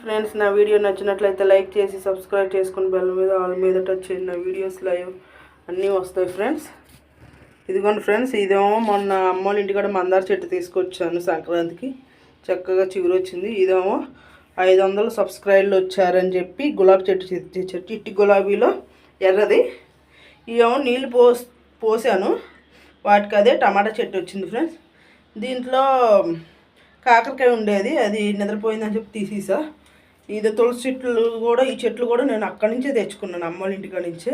Friends, నా video నచ్చినట్లయితే like చేసి సబ్స్క్రైబ్ చేసుకుని బెల్ మీద ఆల్ మీద టచ్ చేయండి. నా వీడియోస్ లైవ్ అన్నీ వస్తాయి ఫ్రెండ్స్. ఇదిగోండి ఫ్రెండ్స్, ఇదేమో మొన్న అమ్మోళ్ళ ఇంటికాడ మందార చెట్టు తీసుకొచ్చాను సంక్రాంతికి. చక్కగా చిగురు వచ్చింది. ఇదేమో 500 సబ్స్క్రైబర్లు వచ్చారని చెప్పి గులాబీ చెట్టు తెచ్చారు. చిట్టి గులాబీలో ఎర్రది. ఇదేమో నీళ్ళు పోసాను వాటికి, అదే టమాటా చెట్టు వచ్చింది ఫ్రెండ్స్. దీంట్లో కాకరకాయ ఉండేది, అది నిద్రపోయిందని చెప్పి తీసేసా. ఇది తులసి చెట్లు కూడా, ఈ చెట్లు కూడా నేను అక్కడి నుంచే తెచ్చుకున్నాను, అమ్మోళ్ళ ఇంటికాడ నుంచే.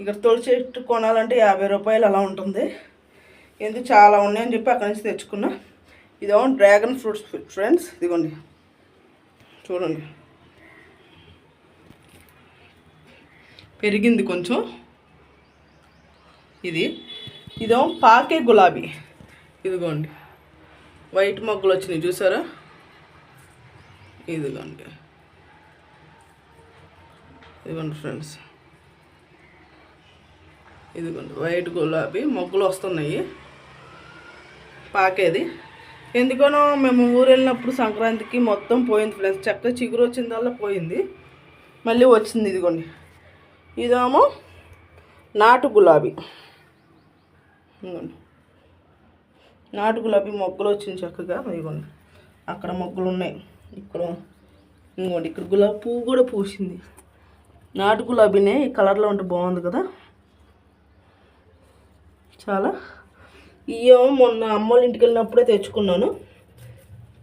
ఇక్కడ తులసి చెట్టు కొనాలంటే 50 రూపాయలు అలా ఉంటుంది. ఎందుకు చాలా ఉన్నాయని చెప్పి అక్కడి నుంచి తెచ్చుకున్నా. ఇదేమో డ్రాగన్ ఫ్రూట్స్ ఫ్రెండ్స్. ఇదిగోండి చూడండి, పెరిగింది కొంచెం. ఇదేమో పాకే గులాబీ. ఇదిగోండి వైట్ మొగ్గలు వచ్చినాయి చూసారా. ఇదిగోండి ఫ్రెండ్స్, ఇదిగోండి వైట్ గులాబీ మొగ్గలు వస్తున్నాయి. పాకేది ఎందుకనో మేము ఊరు వెళ్ళినప్పుడు సంక్రాంతికి మొత్తం పోయింది ఫ్రెండ్స్. చక్కగా చిగురు వచ్చిందల్లా పోయింది, మళ్ళీ వచ్చింది. ఇదిగోండి ఇదేమో నాటు గులాబీ. ఇదిగోండి నాటు గులాబీ మొగ్గలు వచ్చింది చక్కగా. ఇదిగోండి అక్కడ మొగ్గలు ఉన్నాయి, ఇక్కడ ఇంకోండి ఇక్కడ గులాబీ పువ్వు కూడా పూసింది. నాటు గులాబీనే ఈ కలర్లో ఉంటే బాగుంది కదా చాలా. ఇవేమో మొన్న అమ్మోళ్ళ ఇంటికి వెళ్ళినప్పుడే తెచ్చుకున్నాను.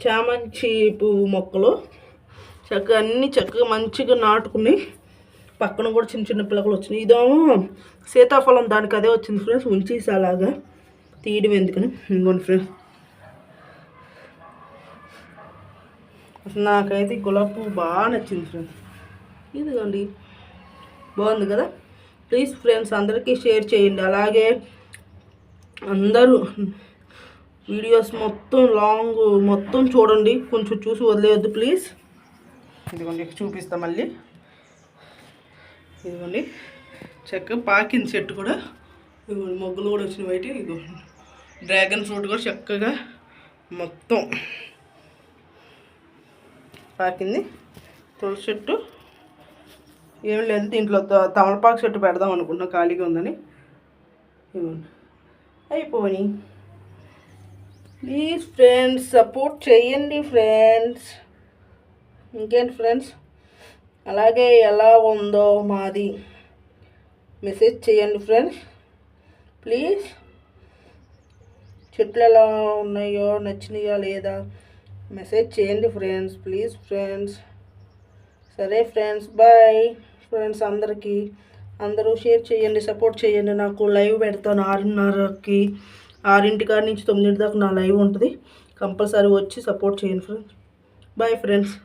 చామంతి పువ్వు మొక్కలు చక్కగా అన్నీ చక్కగా మంచిగా నాటుకుని, పక్కన కూడా చిన్న చిన్న పిల్లకలు వచ్చినాయి. ఇదేమో సీతాఫలం, దానికి అదే వచ్చింది ఫ్రెండ్స్. ఉంచేసి అలాగా తీయడం ఎందుకని. ఇంకోండి ఫ్రెండ్స్, అసలు నాకైతే గులాబీ పువ్వు బాగా నచ్చింది ఫ్రెండ్స్. ఇదిగోండి బాగుంది కదా. ప్లీజ్ ఫ్రెండ్స్ అందరికీ షేర్ చేయండి. అలాగే అందరూ వీడియోస్ మొత్తం లాంగ్ మొత్తం చూడండి, కొంచెం చూసి వదిలేయద్దు ప్లీజ్. ఇదిగోండి చూపిస్తా మళ్ళీ. ఇదిగోండి చక్కగా పాకింది చెట్టు కూడా. ఇదిగోండి మొగ్గలు కూడా వచ్చిన బయట. ఇదిగోండి డ్రాగన్ ఫ్రూట్ కూడా చక్కగా మొత్తం పాకింది. తులసి చెట్టు ఏం లేదు, దీంట్లో తమలపాకు చెట్టు పెడదాం అనుకుంటున్నా, ఖాళీగా ఉందని. ఇదిగోండి అయిపోయి. ప్లీజ్ ఫ్రెండ్స్ సపోర్ట్ చేయండి ఫ్రెండ్స్. ఇంకేంటి ఫ్రెండ్స్, అలాగే ఎలా ఉందో మాది మెసేజ్ చేయండి ఫ్రెండ్స్ ప్లీజ్. చెట్లు ఎలా ఉన్నాయో, నచ్చినాయా లేదా మెసేజ్ చేయండి ఫ్రెండ్స్ ప్లీజ్ ఫ్రెండ్స్. సరే ఫ్రెండ్స్, బాయ్ ఫ్రెండ్స్. అందరూ షేర్ చేయండి, సపోర్ట్ చేయండి. నాకు లైవ్ పెడతాను 6:30కి, 6 నుంచి 9 దాకా నా లైవ్ ఉంటుంది. కంపల్సరీ వచ్చి సపోర్ట్ చేయండి ఫ్రెండ్స్. Bye friends.